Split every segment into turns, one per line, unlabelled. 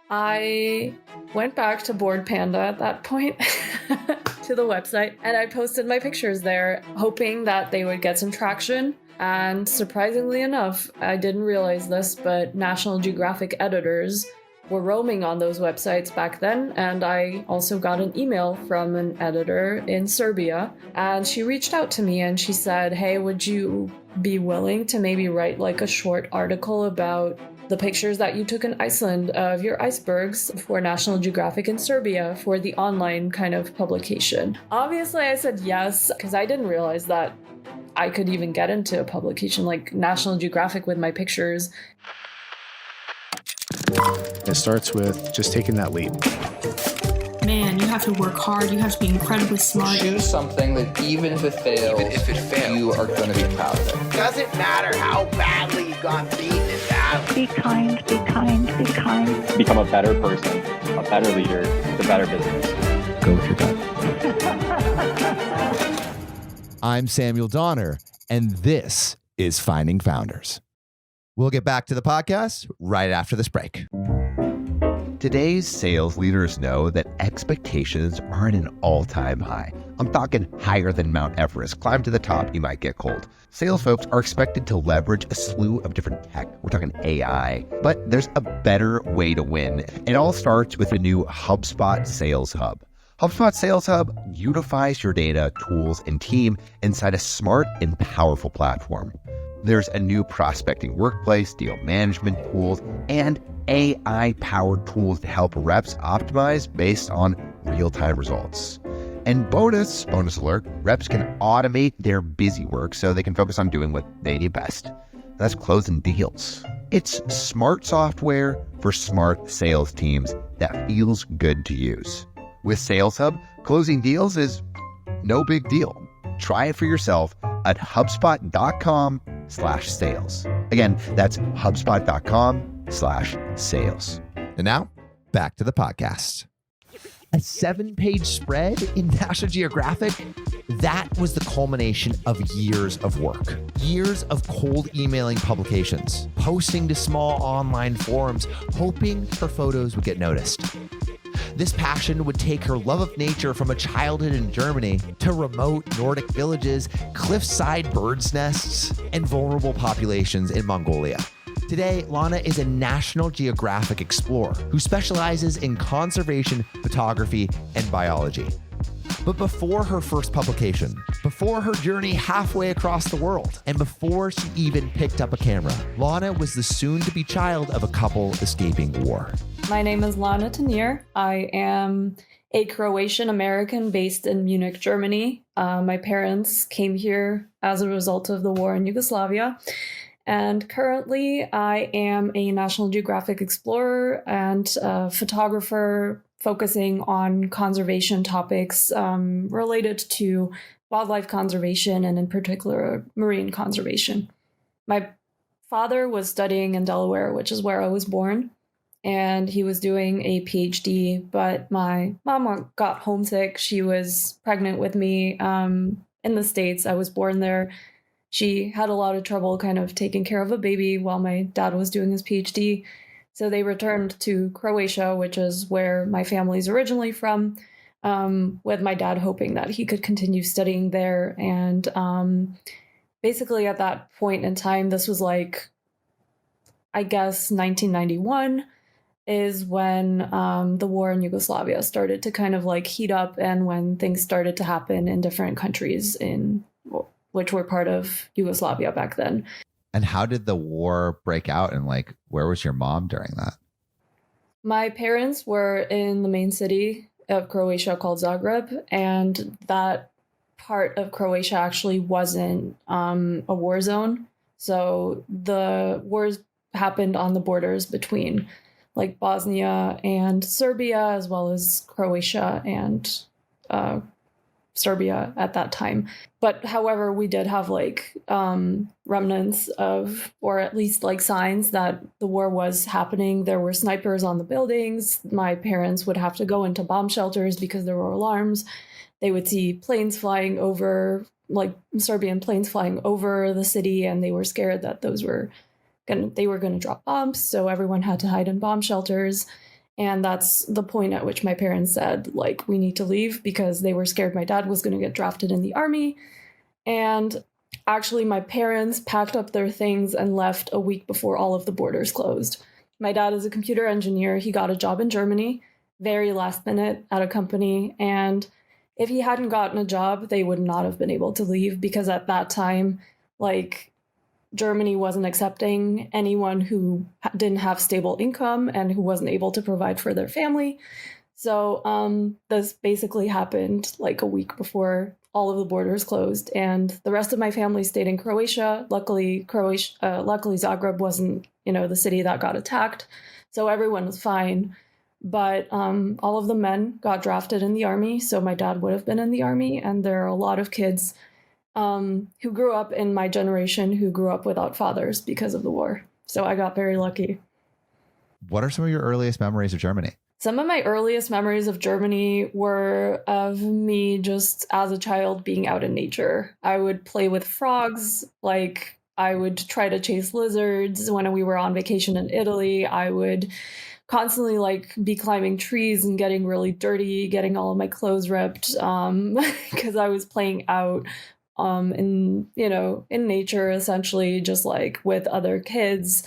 I went back to Board Panda at that point to the website, and I posted my pictures there, hoping that they would get some traction. And surprisingly enough, I didn't realize this, but National Geographic editors were roaming on those websites back then, and I also got an email from an editor in Serbia, and she reached out to me and she said, hey, would you be willing to maybe write like a short article about the pictures that you took in Iceland of your icebergs for National Geographic in Serbia for the online kind of publication? Obviously, I said yes, because I didn't realize that I could even get into a publication like National Geographic with my pictures.
It starts with just taking that leap.
Man, you have to work hard. You have to be incredibly smart.
Choose something that even if it fails, you are going to be proud of it.
Doesn't matter how badly you've gone beaten in battle.
Be kind, be kind, be kind.
Become a better person, a better leader, a better business.
Go with your gut. I'm Samuel Donner, and this is Finding Founders. We'll get back to the podcast right after this break. Today's sales leaders know that expectations are at an all-time high. I'm talking higher than Mount Everest. Climb to the top, you might get cold. Sales folks are expected to leverage a slew of different tech. We're talking AI, but there's a better way to win. It all starts with a new HubSpot Sales Hub. HubSpot Sales Hub unifies your data, tools, and team inside a smart and powerful platform. There's a new prospecting workplace, deal management tools, and AI-powered tools to help reps optimize based on real-time results. And bonus alert, reps can automate their busy work so they can focus on doing what they do best. That's closing deals. It's smart software for smart sales teams that feels good to use. With Sales Hub, closing deals is no big deal. Try it for yourself at HubSpot.com/sales. Again, that's HubSpot.com/sales. And now, back to the podcast. A 7-page spread in National Geographic? That was the culmination of years of work. Years of cold emailing publications, posting to small online forums, hoping her photos would get noticed. This passion would take her love of nature from a childhood in Germany to remote Nordic villages, cliffside birds' nests, and vulnerable populations in Mongolia. Today, Lana is a National Geographic explorer who specializes in conservation, photography, and biology. But before her first publication, before her journey halfway across the world, and before she even picked up a camera, Lana was the soon-to-be child of a couple escaping war.
My name is Lana Tannir. I am a Croatian American based in Munich, Germany. My parents came here as a result of the war in Yugoslavia. And currently I am a National Geographic explorer and photographer focusing on conservation topics related to wildlife conservation and in particular marine conservation. My father was studying in Delaware, which is where I was born, and he was doing a PhD, but my mom got homesick. She was pregnant with me in the States. I was born there. She had a lot of trouble kind of taking care of a baby while my dad was doing his PhD. So they returned to Croatia, which is where my family's originally from, with my dad hoping that he could continue studying there. And basically at that point in time, this was like, I guess, 1991 is when the war in Yugoslavia started to kind of like heat up and when things started to happen in different countries which were part of Yugoslavia back then.
And how did the war break out, and like, where was your mom during that?
My parents were in the main city of Croatia called Zagreb, and that part of Croatia actually wasn't a war zone. So the wars happened on the borders between like Bosnia and Serbia, as well as Croatia and Serbia at that time. But however, we did have like remnants of, or at least like signs that the war was happening. There were snipers on the buildings. My parents would have to go into bomb shelters because there were alarms. They would see planes flying over, like Serbian planes flying over the city, and they were scared that they were going to drop bombs. So everyone had to hide in bomb shelters. And that's the point at which my parents said, like, we need to leave because they were scared my dad was going to get drafted in the army. And actually, my parents packed up their things and left a week before all of the borders closed. My dad is a computer engineer. He got a job in Germany, very last minute at a company. And if he hadn't gotten a job, they would not have been able to leave because at that time, like, Germany wasn't accepting anyone who didn't have stable income and who wasn't able to provide for their family. So this basically happened like a week before all of the borders closed, and the rest of my family stayed in Croatia. Luckily, Zagreb wasn't, the city that got attacked, so everyone was fine. But all of the men got drafted in the army, so my dad would have been in the army, and there are a lot of kids who grew up in my generation who grew up without fathers because of the war. So I got very lucky.
What are some of your earliest memories of Germany?
Some of my earliest memories of Germany were of me just as a child being out in nature. I would play with frogs, like I would try to chase lizards. When we were on vacation in Italy, I would constantly like be climbing trees and getting really dirty, getting all of my clothes ripped because I was playing out in nature, essentially, just like with other kids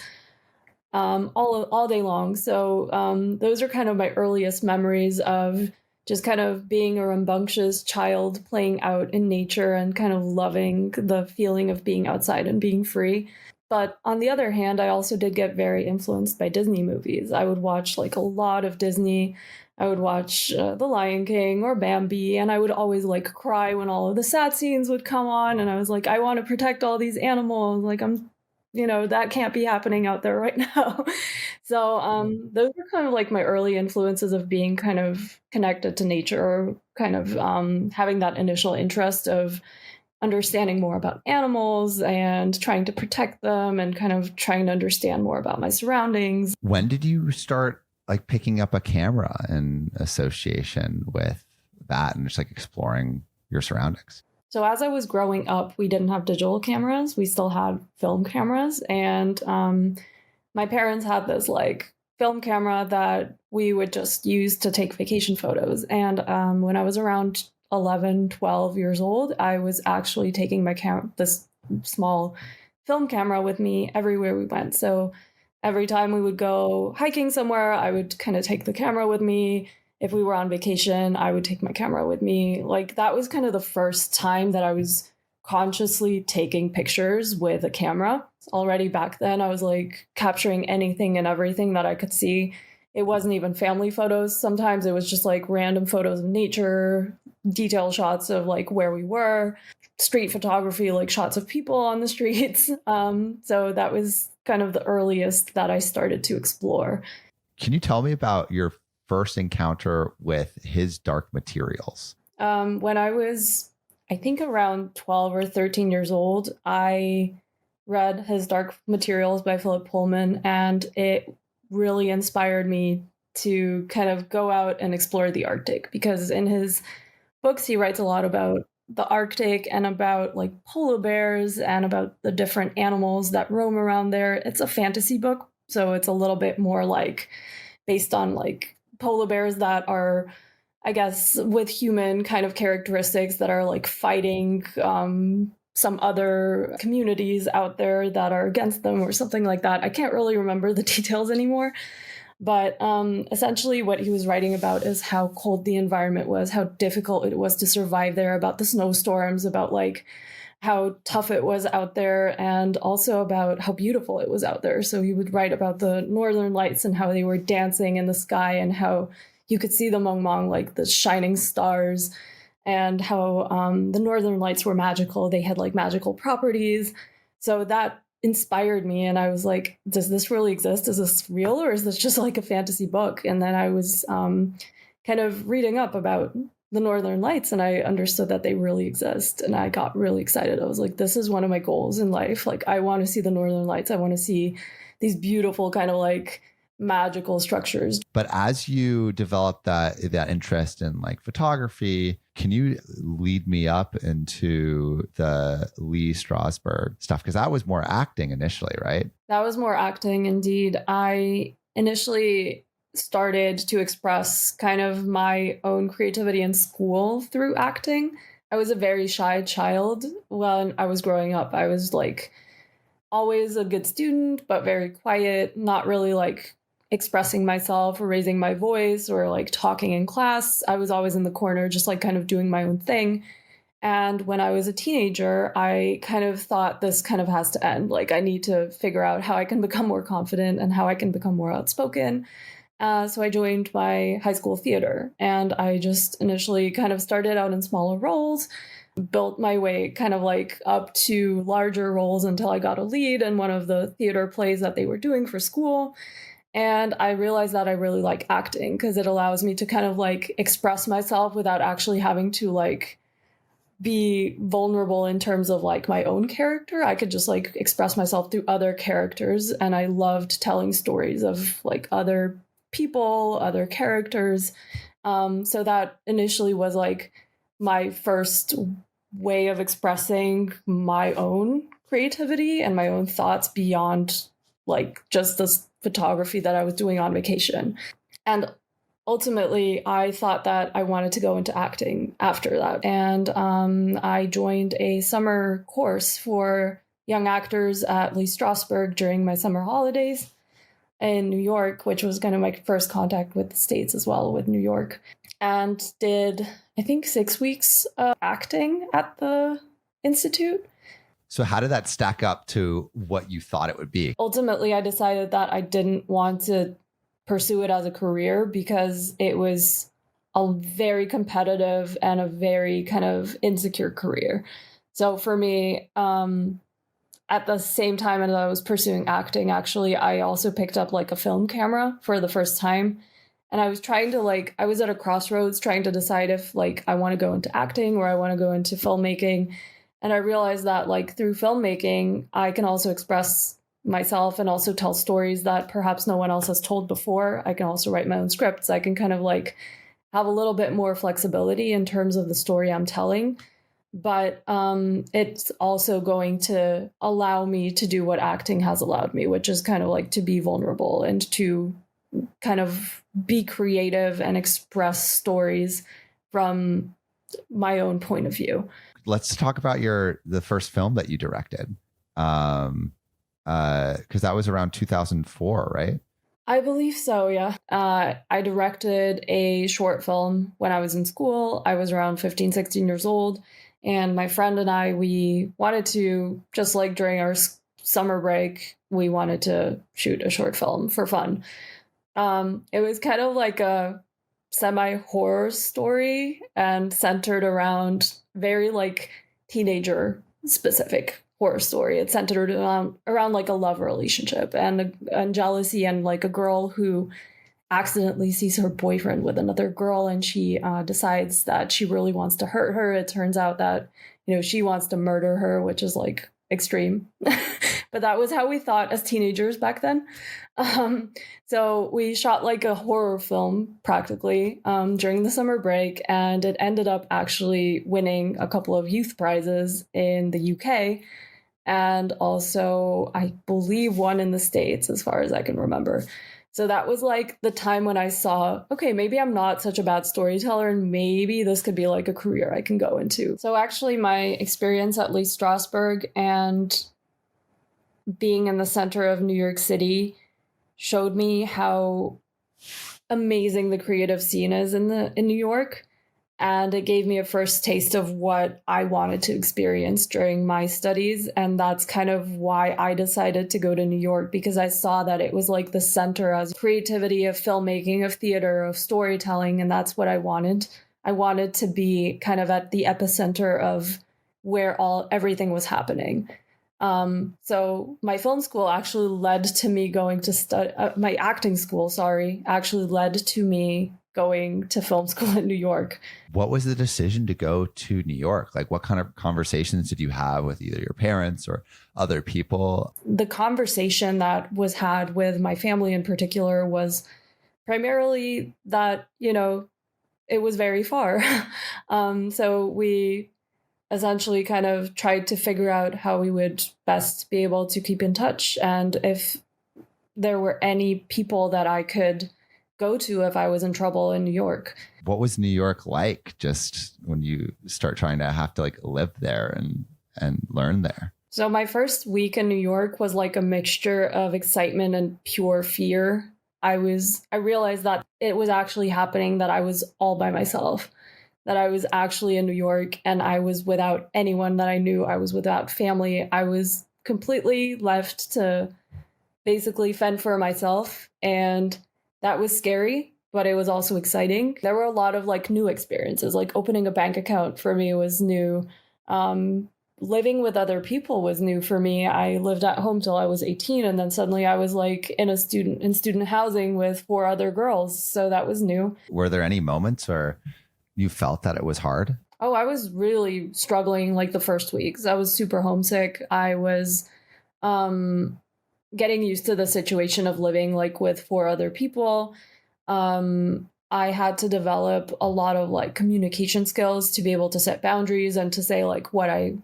all day long. So those are kind of my earliest memories of just kind of being a rambunctious child playing out in nature and kind of loving the feeling of being outside and being free. But on the other hand, I also did get very influenced by Disney movies. I would watch like a lot of Disney. I would watch The Lion King or Bambi, and I would always like cry when all of the sad scenes would come on. And I was like, I want to protect all these animals. Like that can't be happening out there right now. So those were kind of like my early influences of being kind of connected to nature, or kind of having that initial interest of understanding more about animals and trying to protect them and kind of trying to understand more about my surroundings.
When did you start like picking up a camera in association with that and just like exploring your surroundings?
So as I was growing up, we didn't have digital cameras. We still had film cameras. And my parents had this like film camera that we would just use to take vacation photos. And when I was around 11, 12 years old, I was actually taking this small film camera with me everywhere we went. So every time we would go hiking somewhere, I would kind of take the camera with me. If we were on vacation, I would take my camera with me. Like that was kind of the first time that I was consciously taking pictures with a camera. Already back then, I was like capturing anything and everything that I could see. It wasn't even family photos. Sometimes it was just like random photos of nature, detailed shots of like where we were, street photography, like shots of people on the streets. So that was kind of the earliest that I started to explore.
Can you tell me about your first encounter with his dark materials?
When I was, I think, around 12 or 13 years old, I read His Dark Materials by Philip Pullman, and it really inspired me to kind of go out and explore the Arctic, because in his books, he writes a lot about the Arctic and about like polar bears and about the different animals that roam around there. It's a fantasy book, so it's a little bit more like based on like polar bears that are, I guess, with human kind of characteristics that are like fighting some other communities out there that are against them or something like that. I can't really remember the details anymore. But essentially what he was writing about is how cold the environment was, how difficult it was to survive there, about the snowstorms, about like how tough it was out there, and also about how beautiful it was out there. So he would write about the northern lights and how they were dancing in the sky and how you could see them among like the shining stars, and how the northern lights were magical. They had like magical properties. So that inspired me, and I was like, does this really exist? Is this real, or is this just like a fantasy book? And then I was kind of reading up about the northern lights, and I understood that they really exist, and I got really excited. I was like, this is one of my goals in life. Like, I want to see the northern lights. I want to see these beautiful kind of like magical structures.
But as you develop that interest in like photography, can you lead me up into the Lee Strasberg stuff? Because that was more acting initially, right?
That was more acting, indeed. I initially started to express kind of my own creativity in school through acting. I was a very shy child when I was growing up. I was like always a good student, but very quiet, not really like expressing myself or raising my voice or like talking in class. I was always in the corner, just like kind of doing my own thing. And when I was a teenager, I kind of thought this kind of has to end. Like, I need to figure out how I can become more confident and how I can become more outspoken. So I joined my high school theater, and I just initially kind of started out in smaller roles, built my way kind of like up to larger roles until I got a lead in one of the theater plays that they were doing for school. And I realized that I really like acting because it allows me to kind of like express myself without actually having to like be vulnerable in terms of like my own character. I could just like express myself through other characters. And I loved telling stories of like other people, other characters. So that initially was like my first way of expressing my own creativity and my own thoughts beyond like just this photography that I was doing on vacation. And ultimately, I thought that I wanted to go into acting after that. And I joined a summer course for young actors at Lee Strasberg during my summer holidays in New York, which was kind of my first contact with the States as well, with New York. And did, I think, 6 weeks of acting at the Institute.
So how did that stack up to what you thought it would be?
Ultimately, I decided that I didn't want to pursue it as a career because it was a very competitive and a very kind of insecure career. So for me, at the same time as I was pursuing acting, actually, I also picked up like a film camera for the first time. And I was trying to like, I was at a crossroads trying to decide if like I want to go into acting or I want to go into filmmaking. And I realized that like through filmmaking, I can also express myself and also tell stories that perhaps no one else has told before. I can also write my own scripts. I can kind of like have a little bit more flexibility in terms of the story I'm telling. But it's also going to allow me to do what acting has allowed me, which is kind of like to be vulnerable and to kind of be creative and express stories from my own point of view.
Let's talk about the first film that you directed. Because that was around 2004, right?
I believe so, yeah. I directed a short film when I was in school. I was around 15, 16 years old. And my friend and I, we wanted to, just like during our summer break, we wanted to shoot a short film for fun. It was kind of like a semi-horror story and centered around very like teenager specific horror story. It's centered around like a love relationship and jealousy and like a girl who accidentally sees her boyfriend with another girl and she decides that she really wants to hurt her. It turns out that, you know, she wants to murder her, which is like extreme. But that was how we thought as teenagers back then. So we shot like a horror film practically during the summer break, and it ended up actually winning a couple of youth prizes in the UK. And also, I believe one in the States, as far as I can remember. So that was like the time when I saw, okay, maybe I'm not such a bad storyteller and maybe this could be like a career I can go into. So actually my experience at Lee Strasberg and being in the center of New York City showed me how amazing the creative scene is in New York. And it gave me a first taste of what I wanted to experience during my studies. And that's kind of why I decided to go to New York, because I saw that it was like the center of creativity, of filmmaking, of theater, of storytelling. And that's what I wanted. I wanted to be kind of at the epicenter of where everything was happening. So my film school actually led to me going to study, my acting school, actually led to me going to film school in New York.
What was the decision to go to New York? Like, what kind of conversations did you have with either your parents or other people?
The conversation that was had with my family in particular was primarily that, you know, it was very far. So we essentially kind of tried to figure out how we would best be able to keep in touch, and if there were any people that I could go to if I was in trouble in New York.
What was New York like just when you start trying to have to like live there and learn there?
So my first week in New York was like a mixture of excitement and pure fear. I realized that it was actually happening, that I was all by myself, that I was actually in New York and I was without anyone that I knew. I was without family. I was completely left to basically fend for myself. And that was scary, but it was also exciting. There were a lot of like new experiences, like opening a bank account for me was new. Living with other people was new for me. I lived at home till I was 18, and then suddenly I was like in student housing with 4 other girls. So that was new.
Were there any moments where you felt that it was hard?
Oh, I was really struggling like the first weeks. I was super homesick. I was getting used to the situation of living like with 4 other people. I had to develop a lot of like communication skills to be able to set boundaries and to say like what I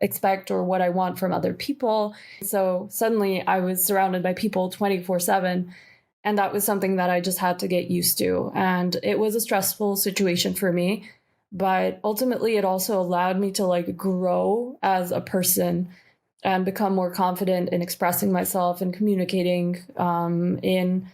expect or what I want from other people. So suddenly I was surrounded by people 24/7. And that was something that I just had to get used to. And it was a stressful situation for me. But ultimately, it also allowed me to like grow as a person and become more confident in expressing myself and communicating, in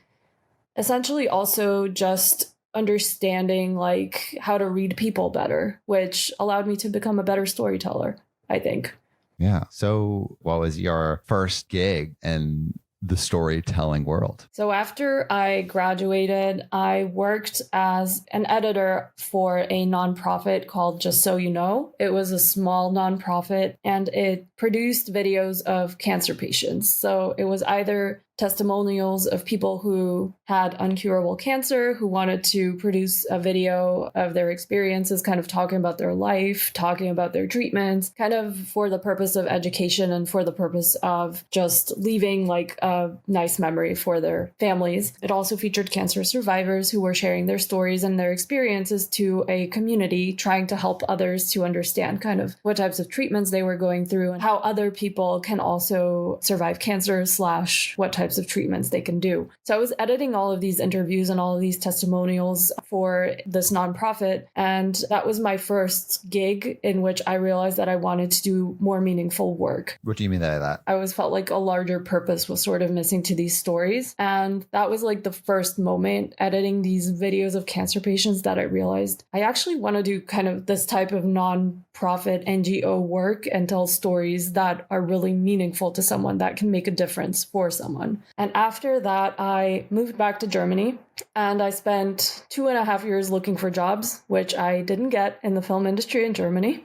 essentially also just understanding like how to read people better, which allowed me to become a better storyteller, I think.
Yeah. So what was your first gig in the storytelling world?
So after I graduated, I worked as an editor for a nonprofit called Just So You Know. It was a small nonprofit and it produced videos of cancer patients. So it was either testimonials of people who had uncurable cancer, who wanted to produce a video of their experiences, kind of talking about their life, talking about their treatments, kind of for the purpose of education and for the purpose of just leaving like a nice memory for their families. It also featured cancer survivors who were sharing their stories and their experiences to a community, trying to help others to understand kind of what types of treatments they were going through and how other people can also survive cancer / what types of treatments they can do. So I was editing all of these interviews and all of these testimonials for this nonprofit. And that was my first gig in which I realized that I wanted to do more meaningful work.
What do you mean by that?
I always felt like a larger purpose was sort of missing to these stories. And that was like the first moment editing these videos of cancer patients that I realized I actually want to do kind of this type of non-profit NGO work and tell stories that are really meaningful to someone, that can make a difference for someone. And after that, I moved back to Germany and I spent 2.5 years looking for jobs, which I didn't get in the film industry in Germany.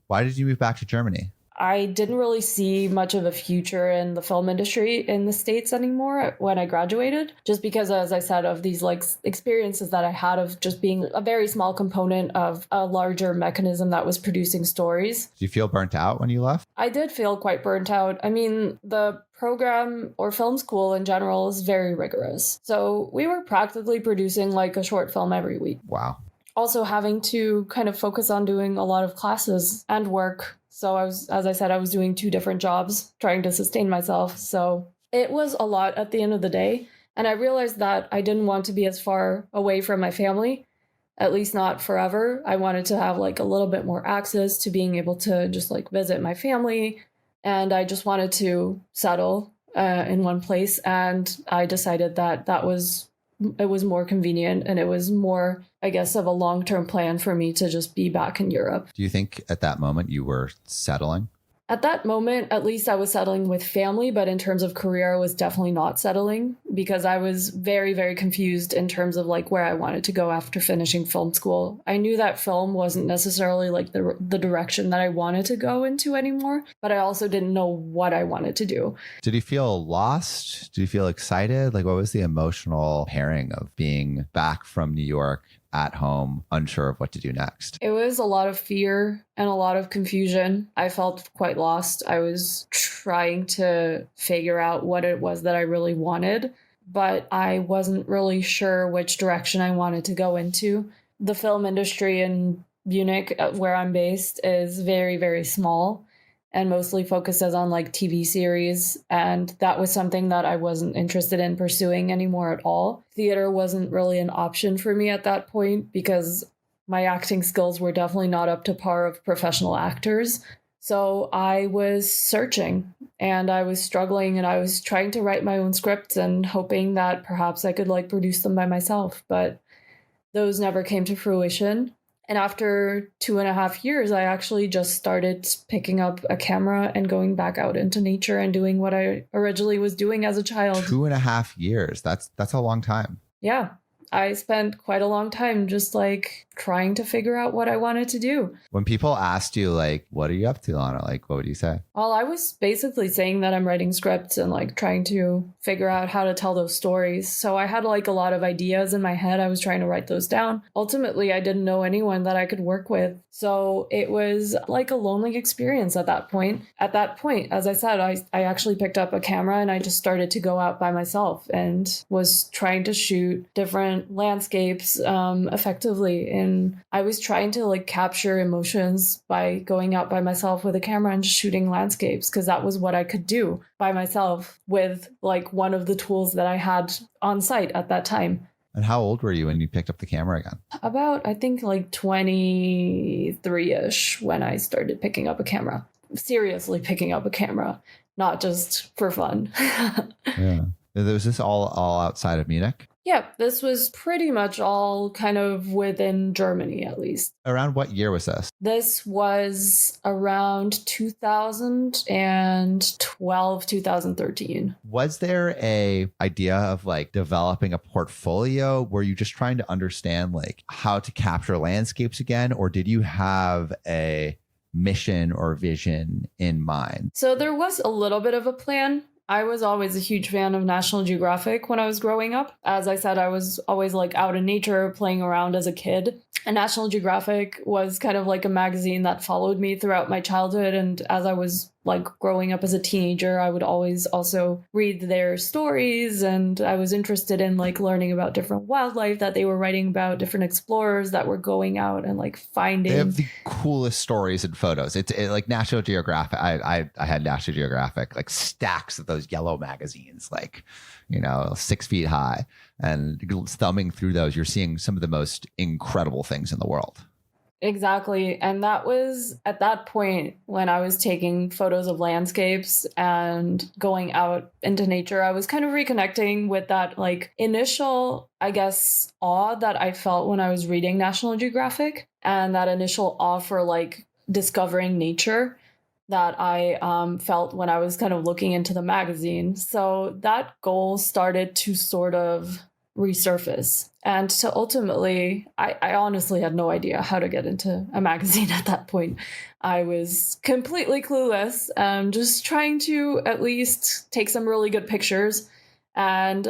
Why did you move back to Germany?
I didn't really see much of a future in the film industry in the States anymore when I graduated, just because, as I said, of these like experiences that I had of just being a very small component of a larger mechanism that was producing stories.
Did you feel burnt out when you left?
I did feel quite burnt out. I mean, the program or film school in general is very rigorous. So we were practically producing like a short film every week.
Wow.
Also having to kind of focus on doing a lot of classes and work. So as I said, I was doing 2 different jobs, trying to sustain myself. So it was a lot at the end of the day. And I realized that I didn't want to be as far away from my family, at least not forever. I wanted to have like a little bit more access to being able to just like visit my family. And I just wanted to settle in one place. And I decided that it was more convenient and it was more, I guess, of a long-term plan for me to just be back in Europe.
Do you think at that moment you were settling?
At that moment, at least I was settling with family, but in terms of career, I was definitely not settling because I was very, very confused in terms of like where I wanted to go after finishing film school. I knew that film wasn't necessarily like the direction that I wanted to go into anymore, but I also didn't know what I wanted to do.
Did you feel lost? Did you feel excited? Like, what was the emotional pairing of being back from New York at home, unsure of what to do next?
It was a lot of fear and a lot of confusion. I felt quite lost. I was trying to figure out what it was that I really wanted, but I wasn't really sure which direction I wanted to go into. The film industry in Munich, where I'm based, is very, very small. and mostly focuses on like TV series. And that was something that I wasn't interested in pursuing anymore at all. Theater wasn't really an option for me at that point because my acting skills were definitely not up to par of professional actors. So I was searching and I was struggling and I was trying to write my own scripts and hoping that perhaps I could like produce them by myself. But those never came to fruition. And after 2.5 years, I actually just started picking up a camera and going back out into nature and doing what I originally was doing as a child.
2.5 years. That's a long time.
Yeah. I spent quite a long time just like trying to figure out what I wanted to do.
When people asked you, like, what are you up to, Lana? Like, what would you say?
Well, I was basically saying that I'm writing scripts and like trying to figure out how to tell those stories. So I had like a lot of ideas in my head. I was trying to write those down. Ultimately, I didn't know anyone that I could work with. So it was like a lonely experience at that point. At that point, as I said, I actually picked up a camera and I just started to go out by myself and was trying to shoot different landscapes effectively. And I was trying to like capture emotions by going out by myself with a camera and just shooting landscapes because that was what I could do by myself with like one of the tools that I had on site at that time.
And how old were you when you picked up the camera again?
About, I think, like 23-ish when I started picking up a camera. Seriously picking up a camera, not just for fun.
Yeah. Was this all outside of Munich?
Yeah, this was pretty much all kind of within Germany, at least.
Around what year was this?
This was around 2012, 2013.
Was there a idea of like developing a portfolio? Were you just trying to understand like how to capture landscapes again? Or did you have a mission or vision in mind?
So there was a little bit of a plan. I was always a huge fan of National Geographic when I was growing up. As I said, I was always like out in nature, playing around as a kid. And National Geographic was kind of like a magazine that followed me throughout my childhood. And as I was like growing up as a teenager, I would always also read their stories. And I was interested in like learning about different wildlife that they were writing about, different explorers that were going out and like finding.
They have the coolest stories and photos. It's like National Geographic. I had National Geographic, like stacks of those yellow magazines, like, 6 feet high. And thumbing through those, you're seeing some of the most incredible things in the world.
Exactly. And that was at that point when I was taking photos of landscapes and going out into nature, I was kind of reconnecting with that like initial, I guess, awe that I felt when I was reading National Geographic and that initial awe for like discovering nature that I felt when I was kind of looking into the magazine. So that goal started to sort of resurface. And so ultimately, I honestly had no idea how to get into a magazine at that point. I was completely clueless, just trying to at least take some really good pictures and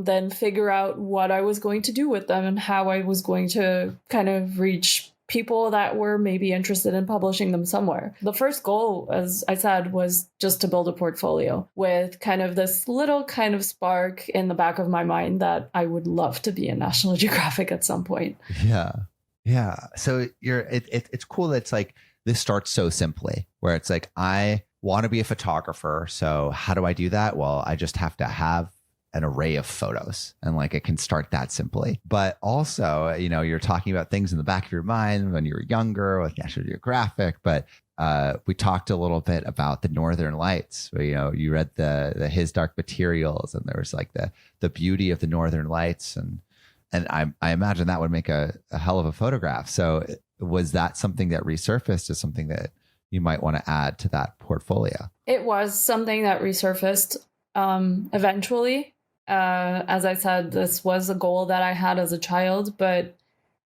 then figure out what I was going to do with them and how I was going to kind of reach people that were maybe interested in publishing them somewhere. The first goal, as I said, was just to build a portfolio with kind of this little kind of spark in the back of my mind that I would love to be in National Geographic at some point.
Yeah. Yeah. So it's cool that it's like this starts so simply where it's like, I want to be a photographer. So how do I do that? Well, I just have to have an array of photos and like it can start that simply. But also, you're talking about things in the back of your mind when you were younger with National Geographic, but we talked a little bit about the Northern Lights where, you read the His Dark Materials and there was like the beauty of the Northern Lights. And I imagine that would make a hell of a photograph. So was that something that resurfaced as something that you might want to add to that portfolio?
It was something that resurfaced eventually. As I said, this was a goal that I had as a child, but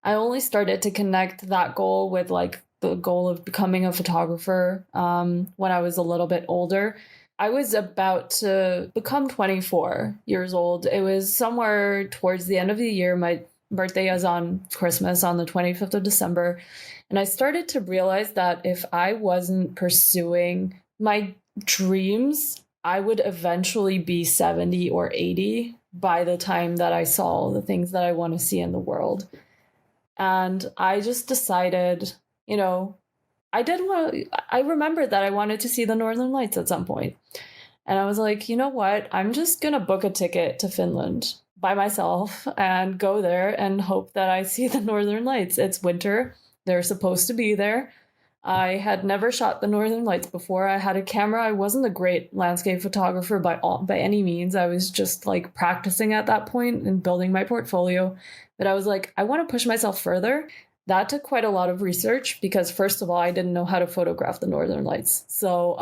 I only started to connect that goal with like the goal of becoming a photographer when I was a little bit older. I was about to become 24 years old. It was somewhere towards the end of the year. My birthday is on Christmas on the 25th of December. And I started to realize that if I wasn't pursuing my dreams, I would eventually be 70 or 80 by the time that I saw the things that I want to see in the world. And I just decided, I remembered that I wanted to see the Northern Lights at some point. And I was like, you know what? I'm just going to book a ticket to Finland by myself and go there and hope that I see the Northern Lights. It's winter. They're supposed to be there. I had never shot the Northern Lights before. I had a camera. I wasn't a great landscape photographer by any means. I was just like practicing at that point and building my portfolio. But I was like, I want to push myself further. That took quite a lot of research because, first of all, I didn't know how to photograph the Northern Lights. So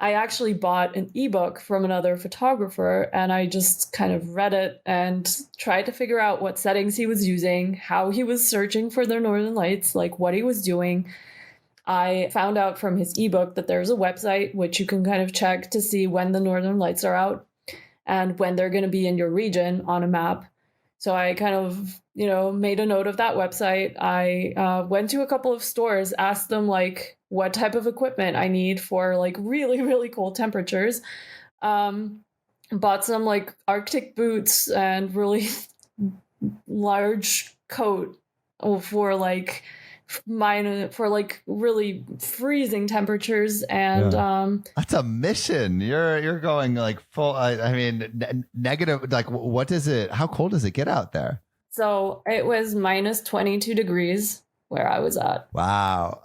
I actually bought an ebook from another photographer and I just kind of read it and tried to figure out what settings he was using, how he was searching for the Northern Lights, like what he was doing. I found out from his ebook that there's a website which you can kind of check to see when the Northern Lights are out and when they're going to be in your region on a map. So I kind of, made a note of that website. I went to a couple of stores, asked them like what type of equipment I need for like really, really cold temperatures. Bought some like Arctic boots and really large coat for like really freezing temperatures. And
that's a mission. You're going like full. I mean, negative. Like, what is it? How cold does it get out there?
So it was minus 22 degrees where I was at.
Wow.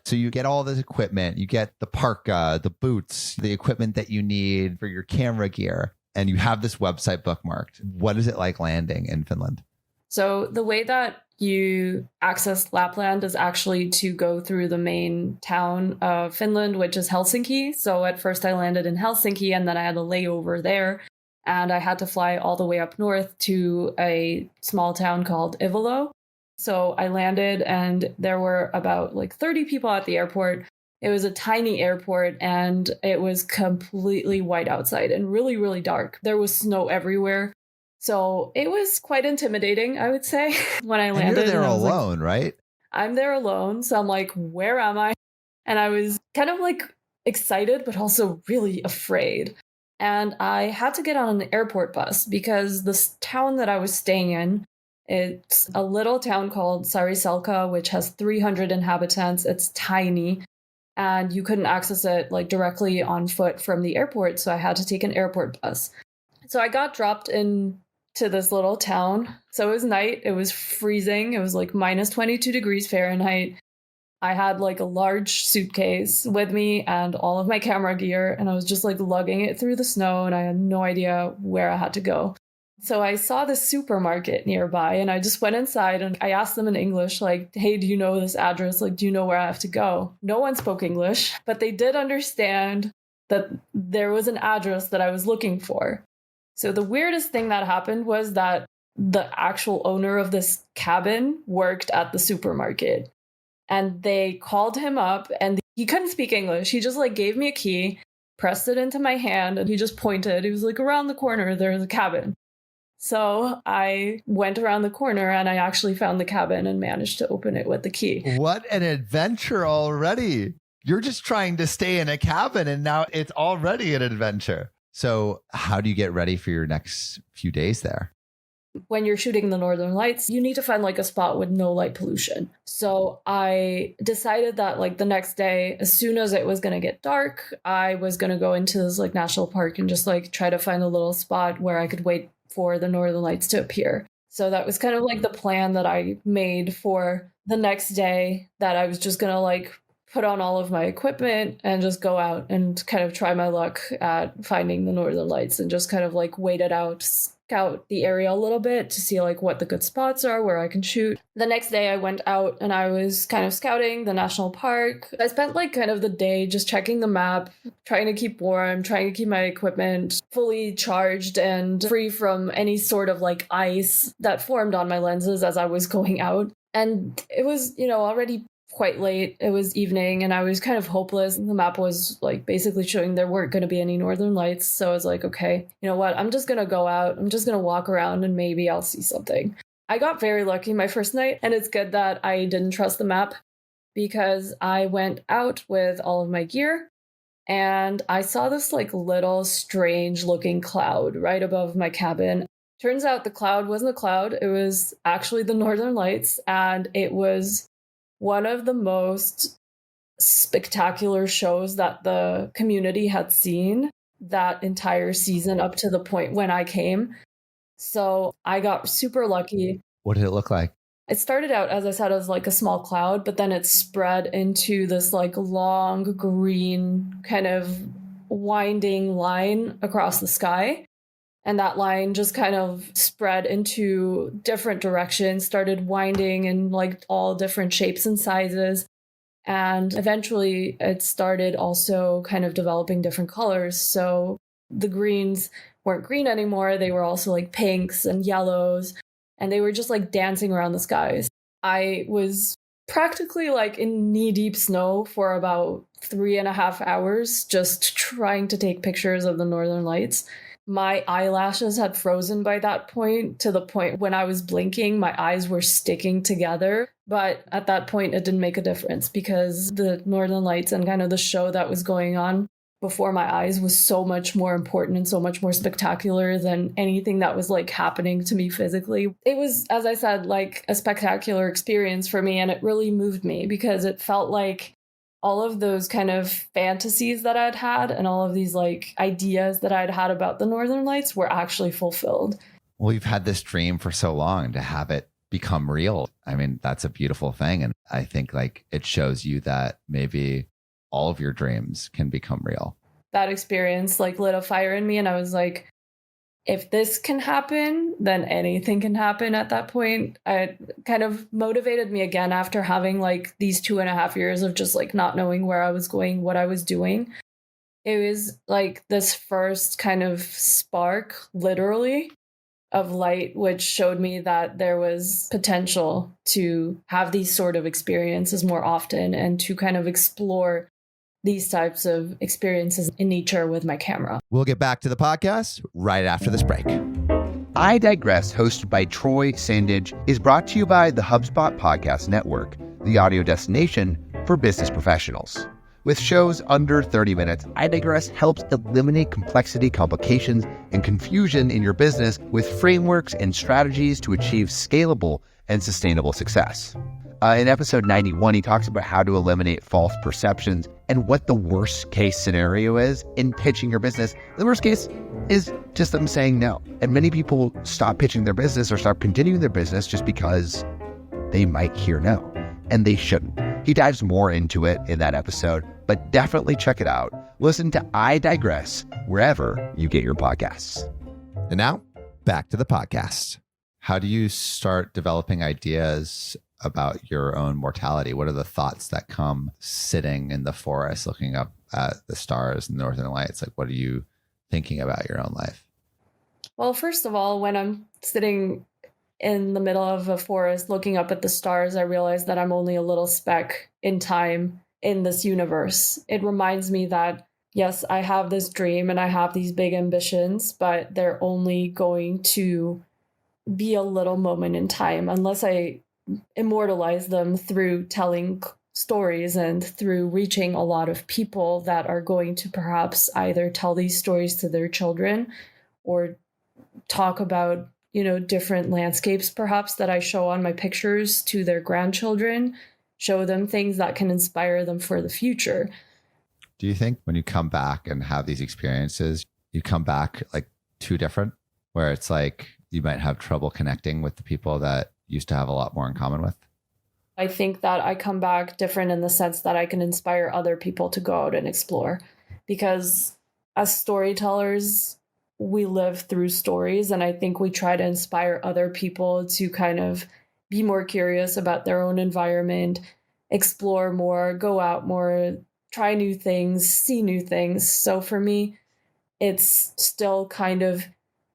So you get all this equipment. You get the parka, the boots, the equipment that you need for your camera gear, and you have this website bookmarked. What is it like landing in Finland?
So the way that you access Lapland is actually to go through the main town of Finland, which is Helsinki. So at first I landed in Helsinki and then I had a layover there. And I had to fly all the way up north to a small town called Ivalo. So I landed and there were about like 30 people at the airport. It was a tiny airport and it was completely white outside and really, really dark. There was snow everywhere. So it was quite intimidating, I would say, when I landed.
And you're there alone, right?
I'm there alone. So I'm like, where am I? And I was kind of like excited, but also really afraid. And I had to get on an airport bus because this town that I was staying in, it's a little town called Sariselka, which has 300 inhabitants. It's tiny. And you couldn't access it like directly on foot from the airport. So I had to take an airport bus. So I got dropped into this little town. So it was night. It was freezing. It was like minus 22 degrees Fahrenheit. I had like a large suitcase with me and all of my camera gear, and I was just like lugging it through the snow, and I had no idea where I had to go. So I saw this supermarket nearby, and I just went inside and I asked them in English, like, hey, do you know this address? Like, do you know where I have to go? No one spoke English, but they did understand that there was an address that I was looking for. So the weirdest thing that happened was that the actual owner of this cabin worked at the supermarket. And they called him up and he couldn't speak English. He just like gave me a key, pressed it into my hand, and he just pointed. He was like, around the corner, there's a cabin. So I went around the corner and I actually found the cabin and managed to open it with the key.
What an adventure already. You're just trying to stay in a cabin and now it's already an adventure. So how do you get ready for your next few days there?
When you're shooting the Northern Lights, you need to find like a spot with no light pollution. So I decided that like the next day, as soon as it was going to get dark, I was going to go into this like national park and just like try to find a little spot where I could wait for the Northern Lights to appear. So that was kind of like the plan that I made for the next day, that I was just going to like put on all of my equipment and just go out and kind of try my luck at finding the Northern Lights and just kind of like wait it out, scout the area a little bit to see like what the good spots are where I can shoot. The next day I went out and I was kind of scouting the national park. I spent like kind of the day just checking the map, trying to keep warm, trying to keep my equipment fully charged and free from any sort of like ice that formed on my lenses as I was going out. And it was, already quite late. It was evening and I was kind of hopeless. The map was like basically showing there weren't going to be any Northern Lights. So I was like, okay, you know what? I'm just going to go out. I'm just going to walk around and maybe I'll see something. I got very lucky my first night, and it's good that I didn't trust the map because I went out with all of my gear and I saw this like little strange looking cloud right above my cabin. Turns out the cloud wasn't a cloud. It was actually the Northern Lights, and it was one of the most spectacular shows that the community had seen that entire season up to the point when I came. So I got super lucky.
What did it look like?
It started out, as I said, as like a small cloud, but then it spread into this like long green kind of winding line across the sky. And that line just kind of spread into different directions, started winding in like all different shapes and sizes. And eventually it started also kind of developing different colors. So the greens weren't green anymore. They were also like pinks and yellows. And they were just like dancing around the skies. I was practically like in knee-deep snow for about 3.5 hours, just trying to take pictures of the Northern Lights. My eyelashes had frozen by that point, to the point when I was blinking, my eyes were sticking together. But at that point, it didn't make a difference because the Northern Lights and kind of the show that was going on before my eyes was so much more important and so much more spectacular than anything that was like happening to me physically. It was, as I said, like a spectacular experience for me, and it really moved me because it felt like all of those kind of fantasies that I'd had and all of these like ideas that I'd had about the Northern Lights were actually fulfilled.
Well, you've had this dream for so long, to have it become real. I mean, that's a beautiful thing. And I think like it shows you that maybe all of your dreams can become real.
That experience like lit a fire in me, and I was like, if this can happen, then anything can happen at that point. It kind of motivated me again after having like these 2.5 years of just like not knowing where I was going, what I was doing. It was like this first kind of spark, literally, of light, which showed me that there was potential to have these sort of experiences more often and to kind of explore these types of experiences in nature with my camera.
We'll get back to the podcast right after this break.
I Digress, hosted by Troy Sandage, is brought to you by the HubSpot Podcast Network, the audio destination for business professionals. With shows under 30 minutes, I Digress helps eliminate complexity, complications, and confusion in your business with frameworks and strategies to achieve scalable and sustainable success. In episode 91, he talks about how to eliminate false perceptions and what the worst case scenario is in pitching your business. The worst case is just them saying no. And many people stop pitching their business or stop continuing their business just because they might hear no, and they shouldn't. He dives more into it in that episode, but definitely check it out. Listen to I Digress wherever you get your podcasts.
And now back to the podcast. How do you start developing ideas about your own mortality? What are the thoughts that come sitting in the forest looking up at the stars and the Northern Lights? Like, what are you thinking about your own life?
Well, first of all, when I'm sitting in the middle of a forest looking up at the stars, I realize that I'm only a little speck in time in this universe. It reminds me that, yes, I have this dream and I have these big ambitions, but they're only going to be a little moment in time unless I immortalize them through telling stories and through reaching a lot of people that are going to perhaps either tell these stories to their children or talk about, different landscapes perhaps that I show on my pictures to their grandchildren, show them things that can inspire them for the future.
Do you think when you come back and have these experiences, you come back like too different, where it's like you might have trouble connecting with the people that used to have a lot more in common with?
I think that I come back different in the sense that I can inspire other people to go out and explore. Because as storytellers, we live through stories, and I think we try to inspire other people to kind of be more curious about their own environment, explore more, go out more, try new things, see new things. So for me, it's still kind of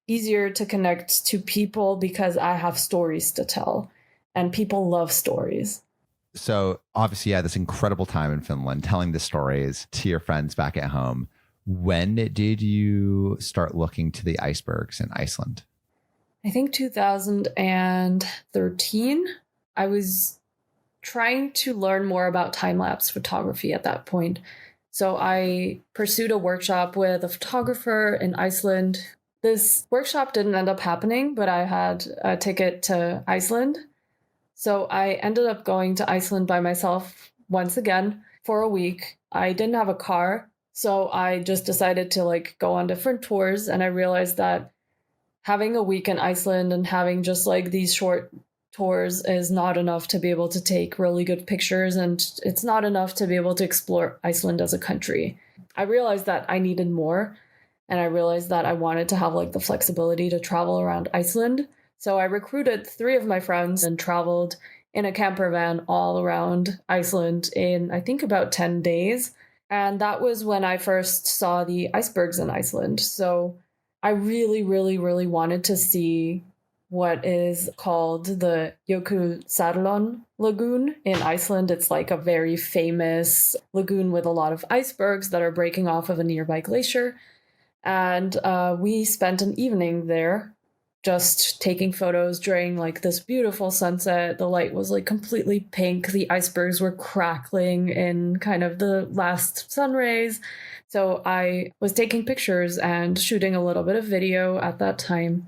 easier to connect to people because I have stories to tell, and people love stories.
So obviously you had this incredible time in Finland telling the stories to your friends back at home. When did you start looking to the icebergs in Iceland?
I think 2013. I was trying to learn more about time-lapse photography at that point. So I pursued a workshop with a photographer in Iceland. This workshop didn't end up happening, but I had a ticket to Iceland. So I ended up going to Iceland by myself once again for a week. I didn't have a car, so I just decided to like go on different tours, and I realized that having a week in Iceland and having just like these short tours is not enough to be able to take really good pictures, and it's not enough to be able to explore Iceland as a country. I realized that I needed more, and I realized that I wanted to have like the flexibility to travel around Iceland. So I recruited 3 of my friends and traveled in a camper van all around Iceland in, I think, about 10 days. And that was when I first saw the icebergs in Iceland. So I really, really, really wanted to see what is called the Jökulsárlón Lagoon in Iceland. It's like a very famous lagoon with a lot of icebergs that are breaking off of a nearby glacier. And we spent an evening there just taking photos during like this beautiful sunset. The light was like completely pink. The icebergs were crackling in kind of the last sun rays. So I was taking pictures and shooting a little bit of video at that time,